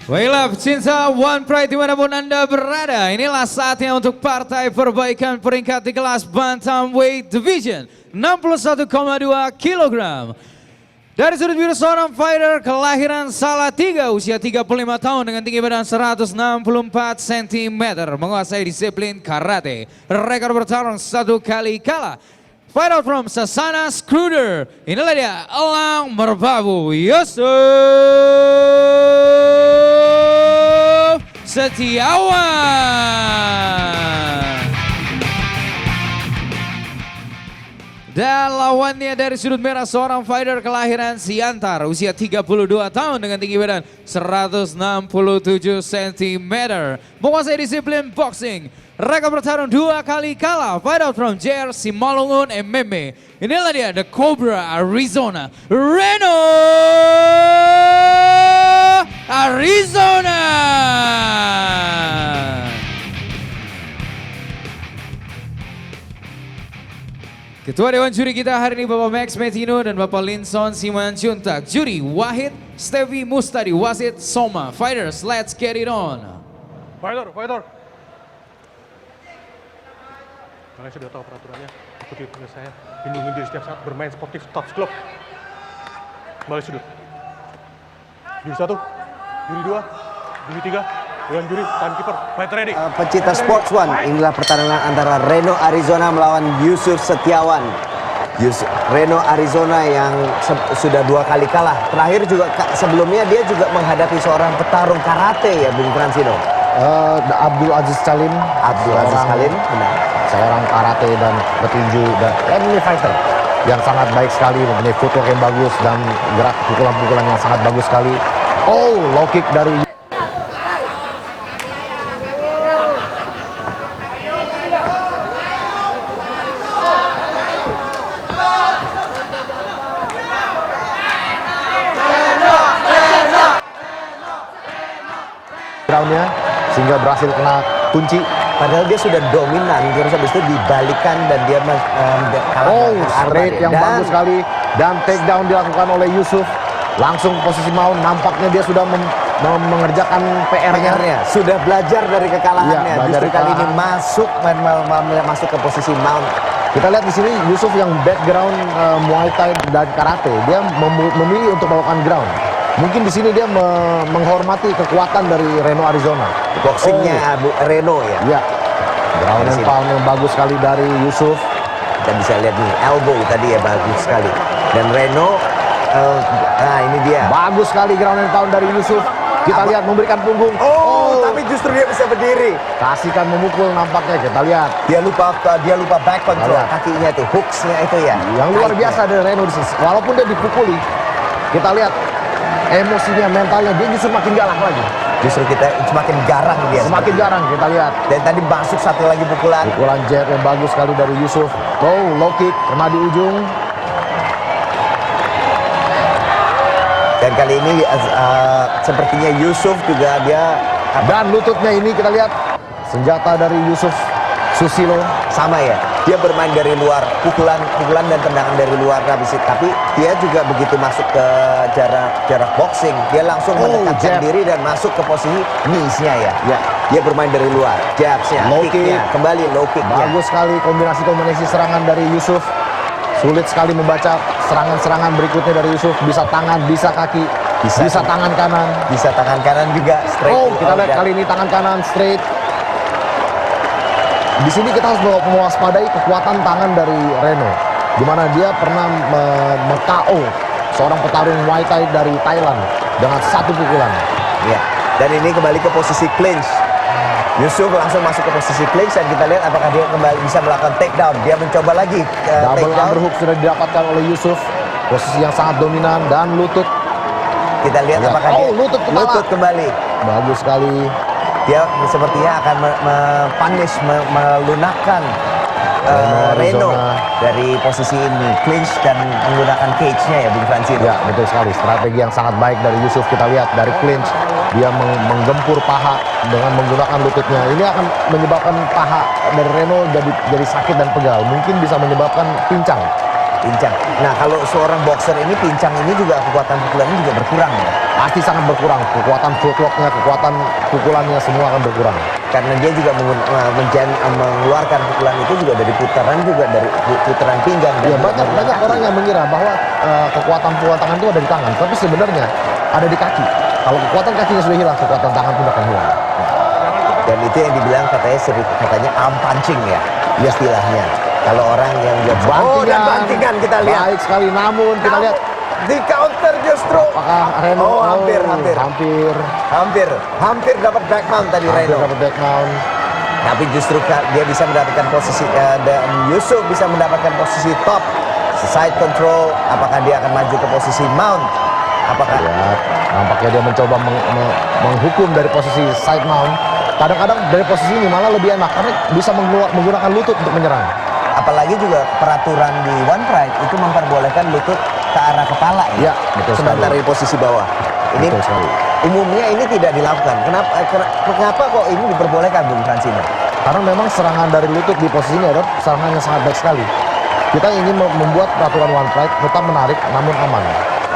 Baiklah pecinta One Pride dimanapun Anda berada, inilah saatnya untuk partai perbaikan peringkat di kelas Bantamweight Division 61,2 kg. Dari sudut biru seorang fighter kelahiran Salatiga, usia 35 tahun dengan tinggi badan 164 cm, menguasai disiplin karate. Rekor bertarung 1 kali kalah. Fight out from Sasana Scruder. Inilah dia Elang Merbabu Yusuf Setiawan. Dan lawannya dari sudut merah seorang fighter kelahiran Siantar, usia 32 tahun dengan tinggi badan 167 cm, menguasai disiplin boxing. Rekor bertarung 2 kali kalah. Fight out from JR Simalungun MMA. Inilah dia The Cobra Arizona, Reno Arizona. Ketua Dewan Juri kita hari ini Bapak Max Metino dan Bapak Linson Simanjuntak. Juri Wahid Stevi Mustadi, wasit Soma. Fighters, let's get it on. Fighter. Kalian sudah tahu peraturannya, ikuti tugas saya. Lindungi diri setiap saat, bermain sportif, top club. Kembali sudut. Juri 1, juri 2, juri 3, Dewan Juri, timekeeper, fight ready. Pecinta Sports One, inilah pertarungan antara Reno Arizona melawan Yusuf Setiawan. Reno Arizona yang sudah 2 kali kalah. Terakhir juga sebelumnya dia juga menghadapi seorang petarung karate ya, Bung Fransino. Abdul Aziz Salim. Benar. Seorang karate dan petinju dan MMA fighter yang sangat baik sekali, mempunyai footwork yang bagus dan gerak pukulan-pukulan yang sangat bagus sekali. Oh, low kick dari groundnya sehingga berhasil kena kunci. Padahal dia sudah dominan, terus habis itu dibalikan dan dia kalah. Oh, straight yang bagus sekali dan takedown dilakukan oleh Yusuf. Langsung posisi mount, nampaknya dia sudah mengerjakan PR-nya. Sudah belajar dari kekalahannya. Iya, justru kali ini masuk ke posisi mount. Kita lihat di sini Yusuf yang background Muay Thai dan karate, dia memilih untuk melakukan ground. Mungkin di sini dia menghormati kekuatan dari Reno Arizona. Boxingnya Reno ya. Iya. Ground and pound yang bagus sekali dari Yusuf. Kita bisa lihat nih elbow tadi ya, bagus sekali. Dan Reno, nah ini dia. Bagus sekali ground and pound dari Yusuf. Kita lihat memberikan punggung. Tapi justru dia bisa berdiri. Kasihkan memukul nampaknya, kita lihat. Dia lupa back control kakinya tuh, hooksnya itu ya. Yang luar biasa dari Reno di sini. Walaupun dia dipukuli, kita lihat emosinya, mentalnya, dia justru makin galak lagi. Justru kita semakin garang dia. Semakin garang, kita lihat. Dan tadi masuk satu lagi pukulan. Pukulan jab yang bagus sekali dari Yusuf. Oh, low kick, kena di ujung. Dan kali ini sepertinya Yusuf juga dia... Dan lututnya ini kita lihat. Senjata dari Yusuf Susilo. Sama ya, dia bermain dari luar, pukulan dan tendangan dari luar. Tapi dia juga begitu masuk ke jarak boxing, dia langsung mendekatkan diri dan masuk ke posisi knees-nya ya. Dia bermain dari luar, jabs-nya, kick-nya, kembali low kick-nya. Bagus sekali kombinasi serangan dari Yusuf. Sulit sekali membaca serangan-serangan berikutnya dari Yusuf. Bisa tangan, bisa kaki, bisa tangan kanan. Bisa tangan kanan juga, straight. Oh, kita lihat kali ini tangan kanan straight. Di sini kita harus mewaspadai kekuatan tangan dari Reno, di mana dia pernah meng-KO seorang petarung Muay Thai dari Thailand dengan 1 pukulan. Ya. Dan ini kembali ke posisi clinch. Yusuf langsung masuk ke posisi clinch dan kita lihat apakah dia kembali bisa melakukan takedown. Dia mencoba lagi double underhook sudah didapatkan oleh Yusuf, posisi yang sangat dominan dan lutut. Kita lihat apakah dia lutut kembali. Bagus sekali. Dia sepertinya akan punish, melunakkan Reno dari posisi ini, clinch dan menggunakan cage-nya ya, Bung Fransino. Ya, betul sekali. Strategi yang sangat baik dari Yusuf. Kita lihat dari clinch, dia menggempur paha dengan menggunakan lututnya. Ini akan menyebabkan paha dari Reno jadi sakit dan pegal. Mungkin bisa menyebabkan pincang. Nah, kalau seorang boxer ini pincang ini juga kekuatan pukulannya juga berkurang ya. pasti sangat berkurang. Kekuatan footworknya, kekuatan pukulannya semua akan berkurang. Karena dia juga mengeluarkan pukulan itu juga dari putaran, juga dari putaran pinggang. Ya, dan banyak orang yang mengira bahwa kekuatan pukulan tangan itu ada di tangan, tapi sebenarnya ada di kaki. Kalau kekuatan kakinya sudah hilang, kekuatan tangan pun akan hilang. Dan itu yang dibilang katanya arm punching ya, istilahnya. Kalau orang yang lihat dan bantingan kita lihat. Baik sekali, namun kita lihat di counter justru. apakah Reno hampir dapat back mount tadi Reno. dapat back mount. Tapi justru dia bisa mendapatkan posisi dan Yusuf bisa mendapatkan posisi top side control. Apakah dia akan maju ke posisi mount? Apakah Lihat, nampaknya dia mencoba menghukum dari posisi side mount. Kadang-kadang dari posisi ini malah lebih enak karena bisa menggunakan lutut untuk menyerang. apalagi juga peraturan di One Pride itu memperbolehkan lutut ke arah kepala Ya, betul sementara sekali. di posisi bawah. Ini Betul sekali. umumnya ini tidak dilakukan. Kenapa kok ini diperbolehkan, Bung Fransino? Karena memang serangan dari lutut di posisi ini adalah serangan yang sangat baik sekali. Kita ingin membuat peraturan One Pride tetap menarik namun aman.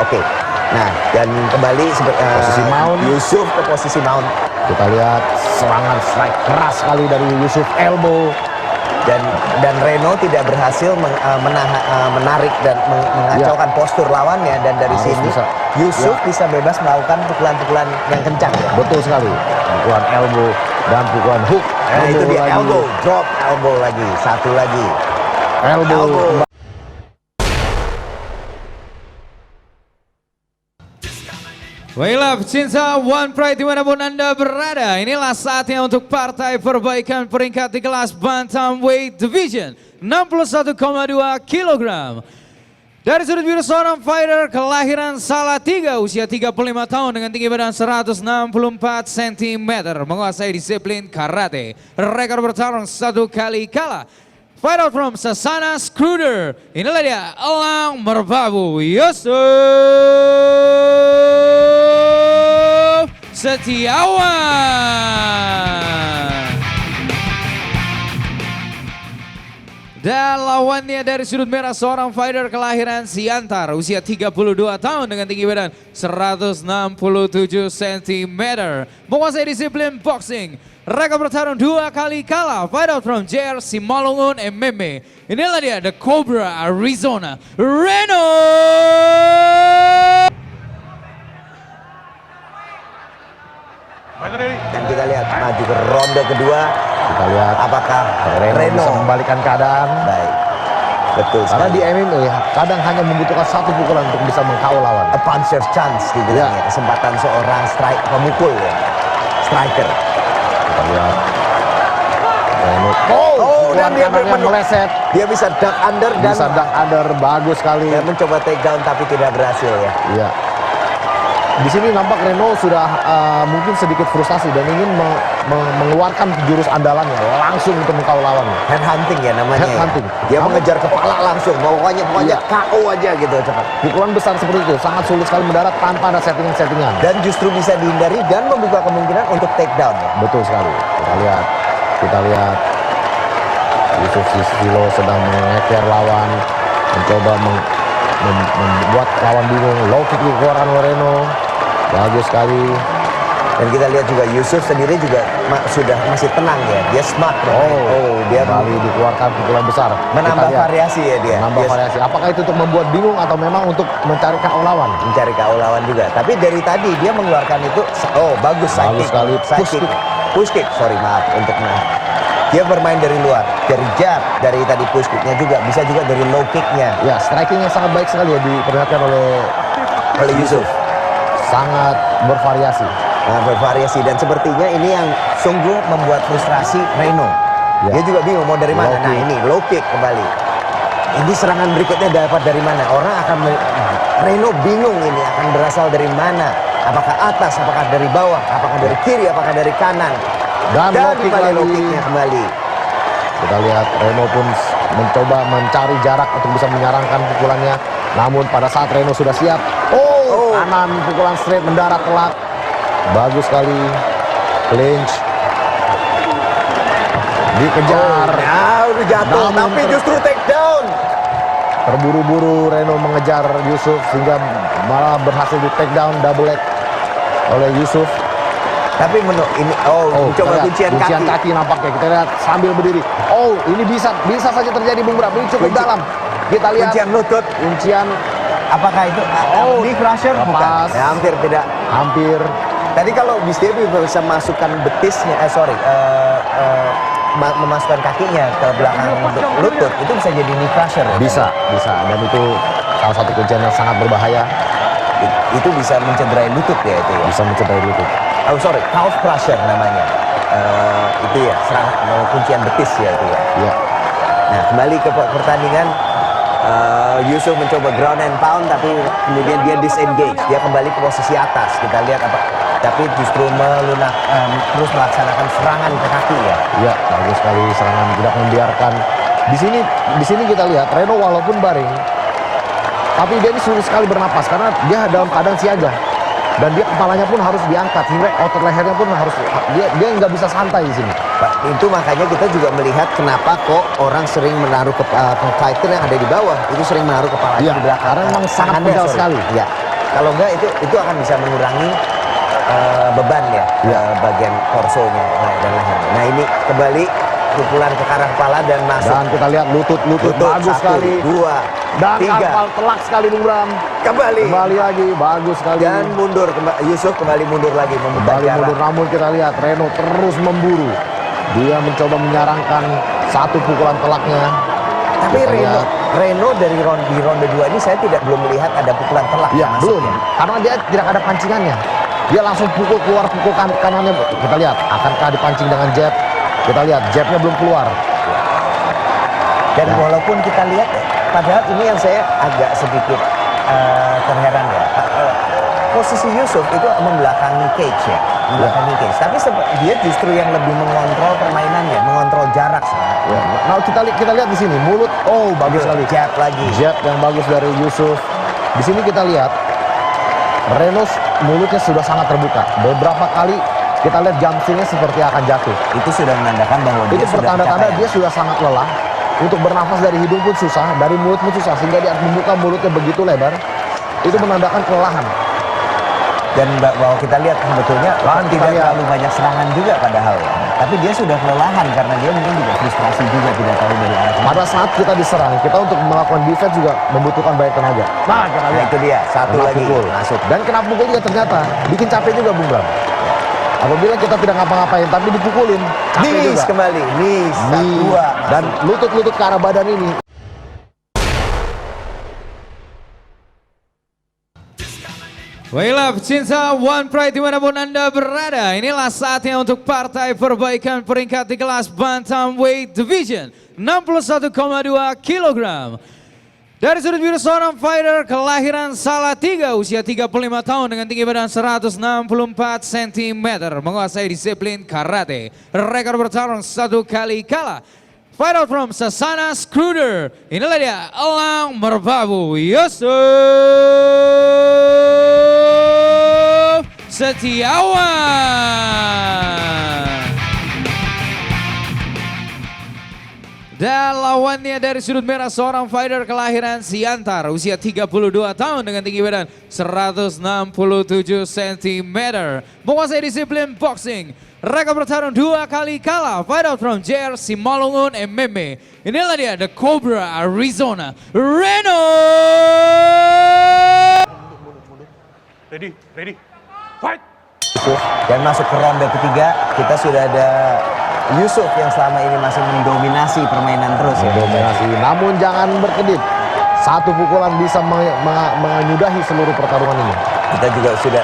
Oke. Nah, dan kembali Posisi mount. Yusuf ke posisi mount. Kita lihat serangan strike keras sekali dari Yusuf, elbow. Dan Reno tidak berhasil menarik dan mengacaukan postur lawannya, dan dari Harus sini bisa. Yusuf bisa bebas melakukan pukulan-pukulan yang kencang ya. Betul sekali. Pukulan elbow dan pukulan hook. Nah, itu dia lagi. elbow, drop elbow lagi, satu lagi. Elbow. Baiklah pecinta One Pride dimanapun Anda berada, inilah saatnya untuk partai perbaikan peringkat di kelas Bantamweight Division 61,2 kg. Dari sudut biru seorang fighter kelahiran Salatiga, usia 35 tahun dengan tinggi badan 164 cm, menguasai disiplin karate. Rekor bertarung 1 kali kalah. Fight out from Sasana Skruder. Inilah dia Elang Merbabu Yusuf Setiawan. Dan lawannya dari sudut merah seorang fighter kelahiran Siantar, usia 32 tahun dengan tinggi badan 167 cm, menguasai disiplin boxing. Rekor bertarung 2 kali kalah. Fight out from JR Simalungun MMA. Inilah dia The Cobra Arizona, Reno. Dan kita lihat maju ke ronde kedua. Kita lihat Apakah Reno Reno bisa membalikan keadaan. baik? Betul Karena sekali. di MMA kadang hanya membutuhkan satu pukulan untuk bisa mengkau lawan. A puncher's chance dibilangnya, kesempatan seorang pemukul ya, striker. Kita lihat Reno. Dan dia kanannya meleset. Dia bisa duck under dan Bisa duck under, bagus sekali. dia mencoba take down tapi tidak berhasil ya. Iya. Di sini nampak Reno sudah mungkin sedikit frustasi dan ingin mengeluarkan jurus andalannya langsung untuk mengkau lawan. Hand hunting ya namanya. Hand hunting. Dia mengejar kepala langsung, pokoknya Iya. KO aja gitu cepat. Pukulan besar seperti itu sangat sulit sekali mendarat tanpa ada settingan. Dan justru bisa dihindari dan membuka kemungkinan untuk take down ya. Betul sekali. Kita lihat Yusuf Silo sedang mengeker lawan, mencoba membuat lawan bingung. Low kick dikeluarkan oleh Reno, bagus sekali. Dan kita lihat juga Yusuf sendiri juga sudah masih tenang ya. Dia smart. Dia kembali dikeluarkan pukulan besar. menambah Kita lihat, variasi ya dia. menambah Dia variasi. Apakah itu untuk membuat bingung atau memang untuk mencari KO lawan? mencari KO lawan juga. Tapi dari tadi dia mengeluarkan itu, bagus side Bagus kick. sekali. Side Push kick. kick. Push kick, sorry maaf untuk dia bermain dari luar, dari jab, dari tadi push kicknya juga, bisa juga dari low kicknya Ya, striking yang sangat baik sekali ya diperlihatkan oleh Yusuf. sangat bervariasi. Nah, bervariasi dan sepertinya ini yang sungguh membuat frustrasi Reno. Ya. Dia juga bingung mau dari mana. Low Nah kick. ini low kick kembali. Ini serangan berikutnya dapat dari mana? Orang akan Reno bingung ini akan berasal dari mana? Apakah atas? Apakah dari bawah? Apakah dari kiri? Apakah dari kanan? Dan low kick kembali low lagi. kicknya kembali. Kita lihat Reno pun mencoba mencari jarak untuk bisa menyarangkan pukulannya. Namun pada saat Reno sudah siap, kanan pukulan straight mendarat telak. Bagus sekali. Clinch. Dikejar. Udah jatuh, Namun tapi justru take down. Terburu-buru Reno mengejar Yusuf sehingga malah berhasil di take down double leg. oleh Yusuf. Tapi ini kita coba lihat, kuncian kaki. nampaknya. Kita lihat sambil berdiri. Oh, ini bisa saja terjadi Bung Bram. Ini cukup dalam. Kita lihat Kuncian lutut. kuncian. Apakah itu knee crusher? Bukan. Lepas. Ya, hampir tidak. Hampir. Tadi kalau Bis Devi bisa masukkan betisnya, memasukkan kakinya ke belakang untuk lutut, itu bisa jadi knee crusher. Ya, Bisa. Dan itu salah satu kuncian yang sangat berbahaya. Itu bisa mencederai lutut ya itu ya. Bisa mencederai lutut. Calf crusher namanya. Itu ya, kuncian betis ya itu ya. Ya. Nah, kembali ke pertandingan. Yusuf mencoba ground and pound, tapi kemudian dia disengage. Dia kembali ke posisi atas. Kita lihat tapi justru terus melaksanakan serangan ke kaki ya. Ya, bagus sekali serangan, tidak membiarkan. Di sini kita lihat Reno walaupun baring, tapi dia ini sulit sekali bernapas karena dia dalam keadaan siaga. Dan dia kepalanya pun harus diangkat, hingga otot lehernya pun harus dia nggak bisa santai di sini. Pak, itu makanya kita juga melihat kenapa kok orang sering menaruh fighter yang ada di bawah itu sering menaruh kepalanya Iya, di belakang. karena memang sangat Tangannya, pegal sekali. Ya, kalau enggak itu akan bisa mengurangi beban ya, bagian torsonya dan lehernya. Nah, ini kembali pukulan ke arah kepala dan masuk. Dan kita lihat lutut bagus 1, sekali. 2, Dan 3. ampal telak sekali Bung Bram. Kembali lagi, bagus sekali. dan mundur. Yusuf kembali mundur lagi memutar Kembali jarak. mundur, namun kita lihat Reno terus memburu. Dia mencoba menyarangkan satu pukulan telaknya. Tapi Kita lihat. Reno di ronde 2 ini saya belum melihat ada pukulan telak Ya, yang belum. masuknya. Karena dia tidak ada pancingannya. Dia langsung pukul kanannya. Kita lihat, akankah dipancing dengan jab? Kita lihat, jabnya belum keluar. Dan walaupun kita lihat, padahal ini yang saya agak sedikit terheran ya. Posisi Yusuf itu membelakangi cage ya, membelakangi cage. Tapi dia justru yang lebih mengontrol permainannya, mengontrol jarak sebenarnya. Ya. Nah, kita lihat di sini, mulut. Oh, bagus sekali. Jab lagi. Jab yang bagus dari Yusuf. Di sini kita lihat, Reno mulutnya sudah sangat terbuka. Beberapa kali kita lihat jumpsuitnya seperti akan jatuh. Itu sudah menandakan bahwa dia Itu sudah pertanda-tanda kecapean. dia sudah sangat lelah. Untuk bernafas dari hidung pun susah, dari mulut pun susah, sehingga dia membuka mulutnya begitu lebar. Itu menandakan kelelahan. Dan bahwa kita lihat sebetulnya tidak terlalu banyak serangan juga padahal ya. Tapi dia sudah kelelahan karena dia mungkin juga frustrasi juga, tidak tahu dari arah mana. Pada saat kita diserang, kita untuk melakukan defense juga membutuhkan banyak tenaga. Nah, kita Nah, lihat. itu dia, satu Kena lagi pukul. masuk. Dan kena pukul juga ternyata bikin capek juga Bung Bram. Apabila kita tidak ngapa-ngapain tapi dipukulin, capek Knees juga. kembali, knees, Nih, 2 dan lutut-lutut ke arah badan ini. Baiklah pecinta One Pride dimanapun Anda berada, inilah saatnya untuk Partai Perbaikan Peringkat di kelas Bantamweight Division 61,2 kg. Dari sudut biru seorang fighter kelahiran Salatiga, usia 35 tahun dengan tinggi badan 164 cm, menguasai disiplin karate. Rekor bertarung 1 kali kalah. Fight out from Sasana Scruder. Inilah dia Elang Merbabu Yusuf Setiawan. Dan lawannya dari sudut merah seorang fighter kelahiran Siantar, usia 32 tahun dengan tinggi badan 167 cm. Menguasai disiplin boxing. Rekor bertarung 2 kali kalah. Fight out from JR Simalungun MMA. Inilah dia The Cobra Arizona Reno. Ready, fight! Yusuf. Dan masuk ke ronde ketiga, kita sudah ada Yusuf yang selama ini masih mendominasi permainan terus ya. Dominasi, namun jangan berkedip. Satu pukulan bisa menyudahi seluruh pertarungan ini. Kita juga sudah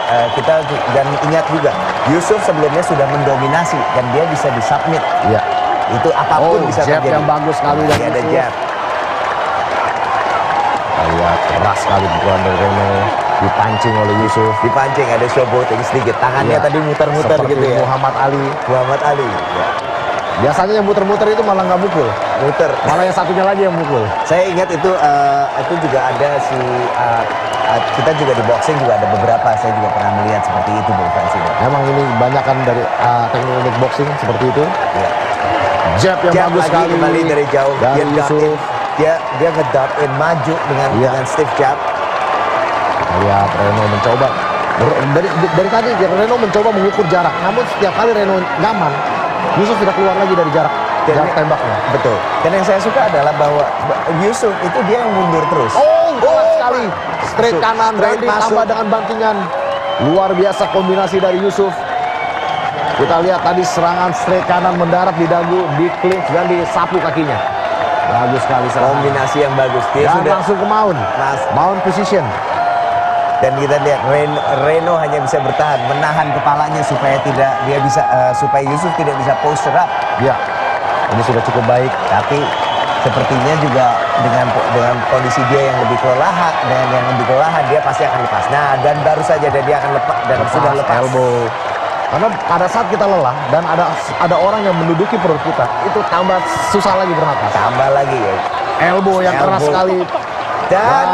dan ingat juga Yusuf sebelumnya sudah mendominasi dan dia bisa disubmit. Iya. Itu apapun bisa jab terjadi. yang bagus sekali dari Ada Yusuf. jab. Kita lihat keras sekali pukulan dari Reno, dipancing oleh Yusuf. Dipancing, ada showboating sedikit. Tangannya Iya. tadi muter-muter Seperti gitu ya. Muhammad Ali. Muhammad Ali. Ya. Biasanya yang muter-muter itu malah nggak mukul, Muter. malah yang satunya lagi yang mukul. Saya ingat itu juga ada kita juga di boxing juga ada beberapa, saya juga pernah melihat seperti itu Bung Fransi. Memang ini banyak kan dari teknik boxing seperti itu. Ya. Jab yang Jab bagus lagi sekali kembali dari jauh. dari Dia dart in. Yusuf. Dia ngedart in maju Iya. dengan stiff jab. Kita lihat Reno mencoba Dari tadi Reno mencoba mengukur jarak, namun setiap kali Reno nyaman, Yusuf tidak keluar lagi dari jarak tembaknya. Betul. Dan yang saya suka adalah bahwa Yusuf itu dia yang mundur terus. Kuat sekali. Straight Masuk. kanan dan Straight ditambah masuk. dengan bantingan. Luar biasa kombinasi dari Yusuf. Kita lihat tadi serangan straight kanan mendarat di dagu, di clinch dan disapu kakinya. Bagus sekali serangan. Kombinasi yang bagus. Dia Dan sudah langsung ke Mount. Mount position. dan kita lihat Reno hanya bisa bertahan, menahan kepalanya supaya supaya Yusuf tidak bisa poster up. Ya, ini sudah cukup baik. Tapi sepertinya juga dengan kondisi dia yang lebih kelelahan, dia pasti akan lepas. Nah, dan baru saja dia akan lepas dan sudah lepas. Elbow. Karena pada saat kita lelah dan ada orang yang menduduki perut kita, itu tambah susah lagi bernapas. Tambah lagi ya. Elbow yang keras Elbow. sekali. Dan